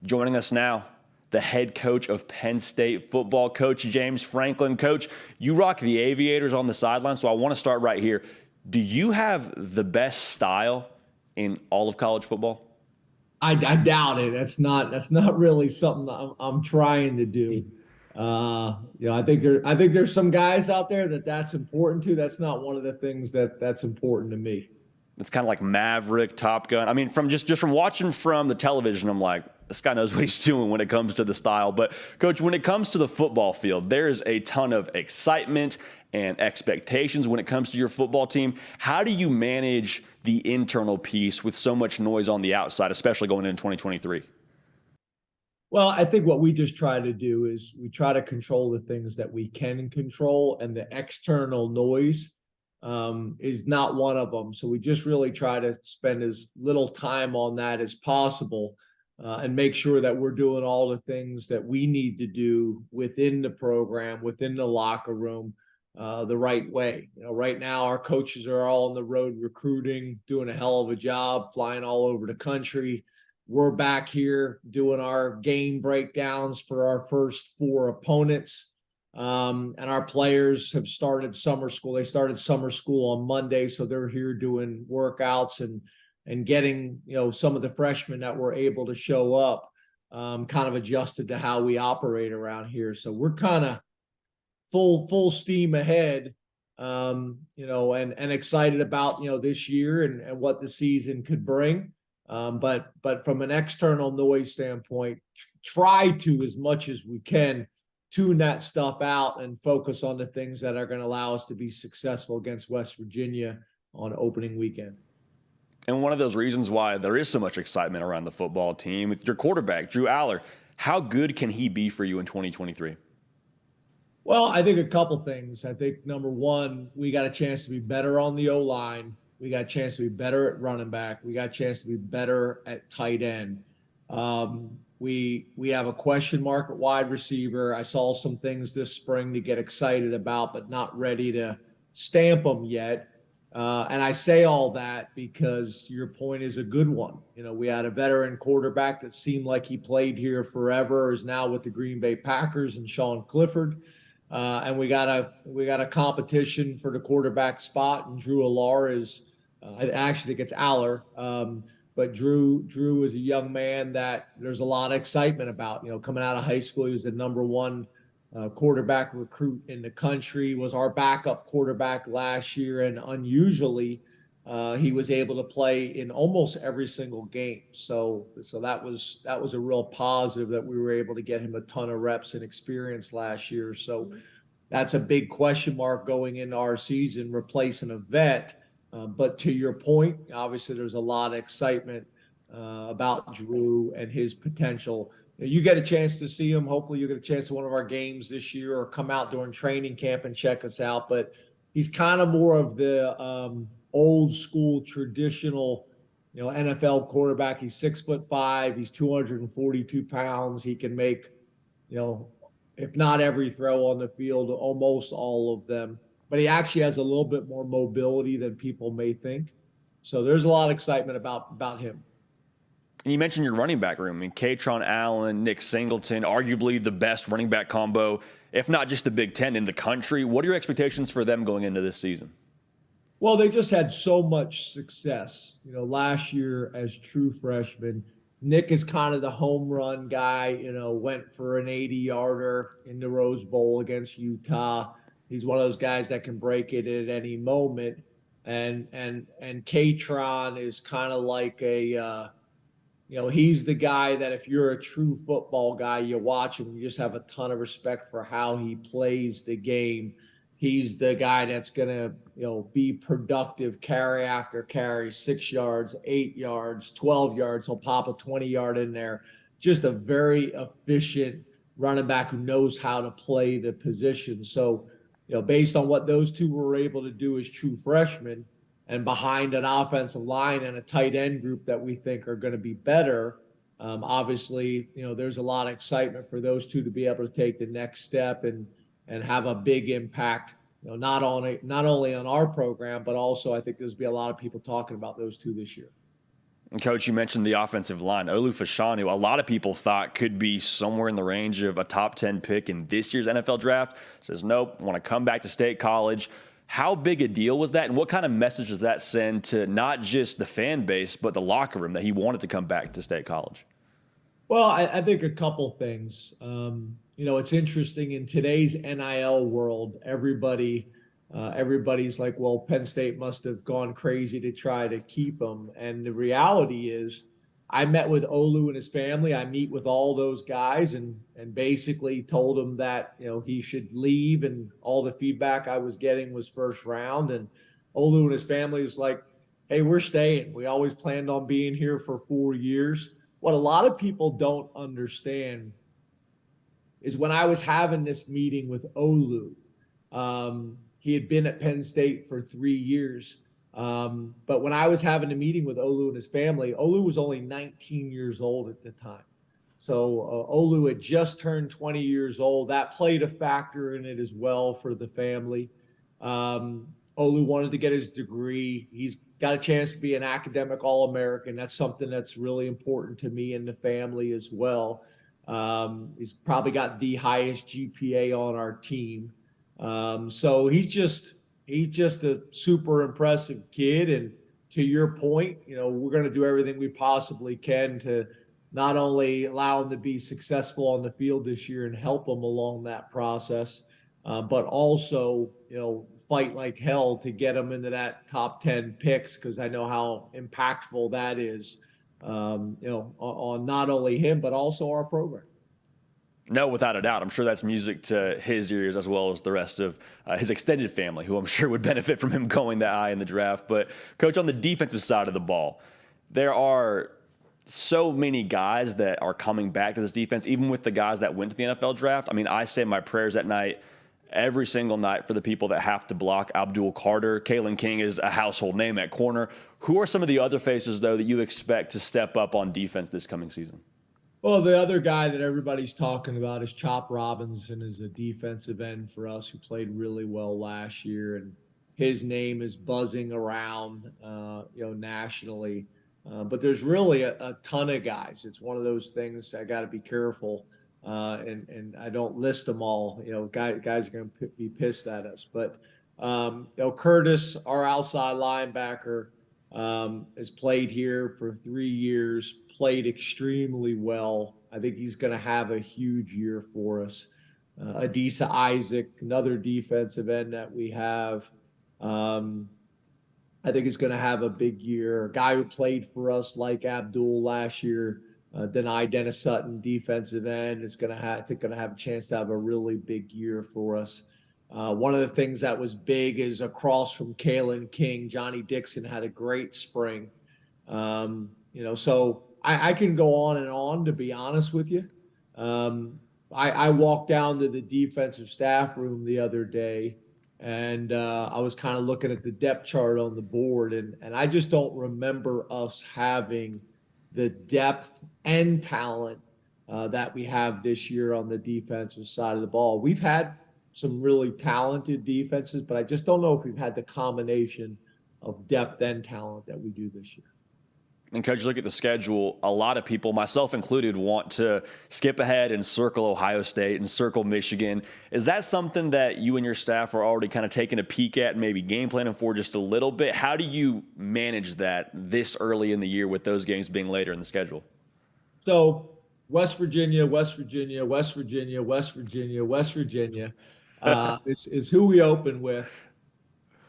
Joining us now, the head coach of Penn State football, Coach James Franklin. Coach, you rock the Aviators on the sideline, so I want to start right here. Do you have the best style in all of college football? I doubt it. That's not really something I'm trying to do. I think there's some guys out there that's important to. That's not one of the things that's important to me. It's kind of like Maverick, Top Gun. I mean, from just from watching from the television, I'm like, this guy knows what he's doing when it comes to the style. But, Coach, when it comes to the football field, there is a ton of excitement and expectations when it comes to your football team. How do you manage the internal piece with so much noise on the outside, especially going into 2023? Well, I think what we just try to do is we try to control the things that we can control, and the external noise is not one of them. So we just really try to spend as little time on that as possible, and make sure that we're doing all the things that we need to do within the program, within the locker room, the right way. Right now our coaches are all on the road recruiting, doing a hell of a job, flying all over the country. We're back here doing our game breakdowns for our first four opponents. And our players have started summer school. They started summer school on Monday, so they're here doing workouts and getting, some of the freshmen that were able to show up, kind of adjusted to how we operate around here. So we're kind of full steam ahead, and excited about, this year and what the season could bring. But from an external noise standpoint, try to, as much as we can, tune that stuff out and focus on the things that are going to allow us to be successful against West Virginia on opening weekend. And one of those reasons why there is so much excitement around the football team with your quarterback, Drew Allar, how good can he be for you in 2023? Well, I think a couple things. I think number one, we got a chance to be better on the O-line. We got a chance to be better at running back. We got a chance to be better at tight end. We have a question mark at wide receiver. I saw some things this spring to get excited about, but not ready to stamp them yet. And I say all that because your point is a good one. We had a veteran quarterback that seemed like he played here forever, is now with the Green Bay Packers, and Sean Clifford. And we got a competition for the quarterback spot, and Drew Allar is, I actually think it's Allar. But Drew is a young man that there's a lot of excitement about. Coming out of high school, he was the number one quarterback recruit in the country, was our backup quarterback last year, and unusually, he was able to play in almost every single game. So that was a real positive that we were able to get him a ton of reps and experience last year. So that's a big question mark going into our season, replacing a vet. But to your point, obviously there's a lot of excitement about Drew and his potential. You get a chance to see him. Hopefully you get a chance to one of our games this year, or come out during training camp and check us out. But he's kind of more of the old school traditional, NFL quarterback. He's 6'5". He's 242 pounds. He can make, if not every throw on the field, almost all of them. But he actually has a little bit more mobility than people may think. So there's a lot of excitement about him. And you mentioned your running back room. I mean, Katron Allen, Nick Singleton, arguably the best running back combo, if not just the Big Ten, in the country. What are your expectations for them going into this season? Well, they just had so much success. Last year as true freshmen, Nick is kind of the home run guy, went for an 80-yarder in the Rose Bowl against Utah. He's one of those guys that can break it at any moment. And Katron is kind of like he's the guy that if you're a true football guy, you watch him, you just have a ton of respect for how he plays the game. He's the guy that's going to, be productive carry after carry, 6 yards, 8 yards, 12 yards. He'll pop a 20-yard in there. Just a very efficient running back who knows how to play the position. So, based on what those two were able to do as true freshmen, and behind an offensive line and a tight end group that we think are going to be better, obviously, there's a lot of excitement for those two to be able to take the next step and have a big impact, not only on our program, but also I think there's be a lot of people talking about those two this year. And Coach, you mentioned the offensive line. Olu Fashanu, a lot of people thought could be somewhere in the range of a top 10 pick in this year's NFL draft. Says, nope, want to come back to State College. How big a deal was that? And what kind of message does that send to not just the fan base, but the locker room that he wanted to come back to State College? Well, I think a couple things. It's interesting in today's NIL world, everybody's like, well, Penn State must have gone crazy to try to keep him. And the reality is, I met with Olu and his family. I meet with all those guys and basically told him that, he should leave. And all the feedback I was getting was first round. And Olu and his family was like, hey, we're staying. We always planned on being here for 4 years. What a lot of people don't understand is when I was having this meeting with Olu, he had been at Penn State for 3 years. But when I was having a meeting with Olu and his family, Olu was only 19 years old at the time. So Olu had just turned 20 years old. That played a factor in it as well for the family. Olu wanted to get his degree. He's got a chance to be an academic All-American. That's something that's really important to me and the family as well. He's probably got the highest GPA on our team. So he's just a super impressive kid. And to your point, we're going to do everything we possibly can to not only allow him to be successful on the field this year and help him along that process, but also, fight like hell to get him into that top 10 picks, because I know how impactful that is, on not only him, but also our program. No, without a doubt. I'm sure that's music to his ears as well as the rest of his extended family, who I'm sure would benefit from him going that high in the draft. But, Coach, on the defensive side of the ball, there are so many guys that are coming back to this defense, even with the guys that went to the NFL draft. I mean, I say my prayers at night every single night for the people that have to block Abdul Carter. Kalen King is a household name at corner. Who are some of the other faces, though, that you expect to step up on defense this coming season? Well, the other guy that everybody's talking about is Chop Robinson, is a defensive end for us who played really well last year, and his name is buzzing around, nationally. But there's really a ton of guys. It's one of those things I got to be careful, and I don't list them all. Guys are going to be pissed at us. But Curtis, our outside linebacker, has played here for 3 years. Played extremely well. I think he's going to have a huge year for us. Adisa Isaac, another defensive end that we have, I think is going to have a big year. A guy who played for us like Abdul last year, Dennis Sutton, defensive end, is going to have a chance to have a really big year for us. One of the things that was big is across from Kalen King, Johnny Dixon had a great spring. So I can go on and on, to be honest with you. I walked down to the defensive staff room the other day, and I was kind of looking at the depth chart on the board, and I just don't remember us having the depth and talent that we have this year on the defensive side of the ball. We've had some really talented defenses, but I just don't know if we've had the combination of depth and talent that we do this year. And, Coach, look at the schedule. A lot of people, myself included, want to skip ahead and circle Ohio State and circle Michigan. Is that something that you and your staff are already kind of taking a peek at and maybe game planning for just a little bit? How do you manage that this early in the year with those games being later in the schedule? So West Virginia, West Virginia, West Virginia, West Virginia, West Virginia is who we open with.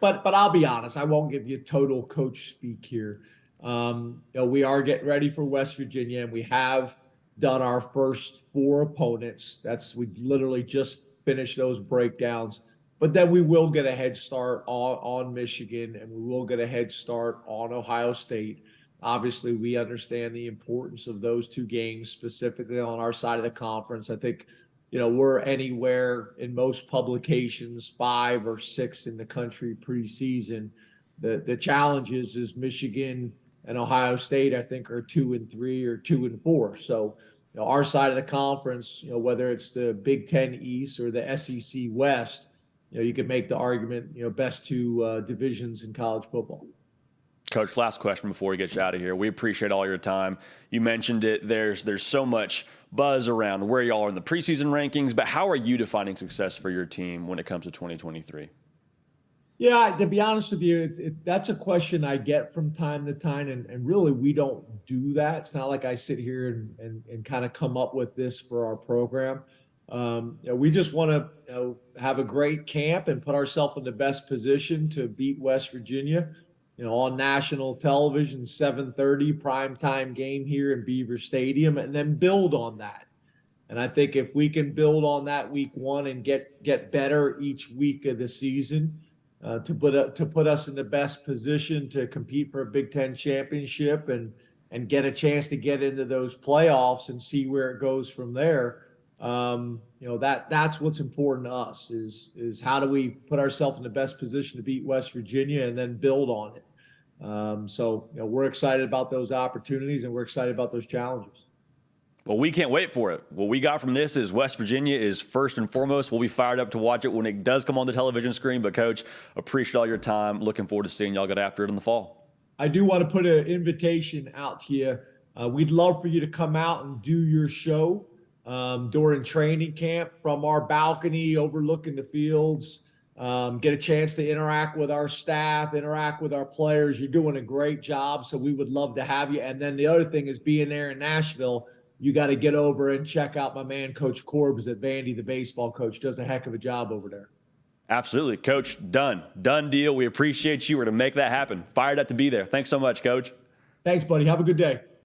But I'll be honest, I won't give you total coach speak here. We are getting ready for West Virginia, and we have done our first 4 opponents. We literally just finished those breakdowns. But then we will get a head start on Michigan, and we will get a head start on Ohio State. Obviously, we understand the importance of those 2 games, specifically on our side of the conference. I think, we're anywhere in most publications 5 or 6 in the country preseason. The challenge is Michigan and Ohio State, I think, are 2 and 3 or 2 and 4. So, our side of the conference, whether it's the Big Ten East or the SEC West, you could make the argument, best 2 divisions in college football. Coach, last question before we get you out of here. We appreciate all your time. You mentioned it. There's so much buzz around where y'all are in the preseason rankings, but how are you defining success for your team when it comes to 2023? Yeah, to be honest with you, that's a question I get from time to time, and really we don't do that. It's not like I sit here and kind of come up with this for our program. We just want to have a great camp and put ourselves in the best position to beat West Virginia. On national television, 7:30 primetime game here in Beaver Stadium, and then build on that. And I think if we can build on that week one and get better each week of the season, to put us in the best position to compete for a Big Ten championship and get a chance to get into those playoffs and see where it goes from there. That's what's important to us is how do we put ourselves in the best position to beat West Virginia and then build on it. We're excited about those opportunities and we're excited about those challenges. Well, we can't wait for it. What we got from this is West Virginia is first and foremost. We'll be fired up to watch it when it does come on the television screen. But, Coach, appreciate all your time. Looking forward to seeing y'all get after it in the fall. I do want to put an invitation out to you. We'd love for you to come out and do your show during training camp from our balcony overlooking the fields. Get a chance to interact with our staff, interact with our players. You're doing a great job, so we would love to have you. And then the other thing is being there in Nashville, you got to get over and check out my man, Coach Corbs at Vandy, the baseball coach. Does a heck of a job over there. Absolutely. Coach, done deal. We appreciate you. We're going to make that happen. Fired up to be there. Thanks so much, Coach. Thanks, buddy. Have a good day.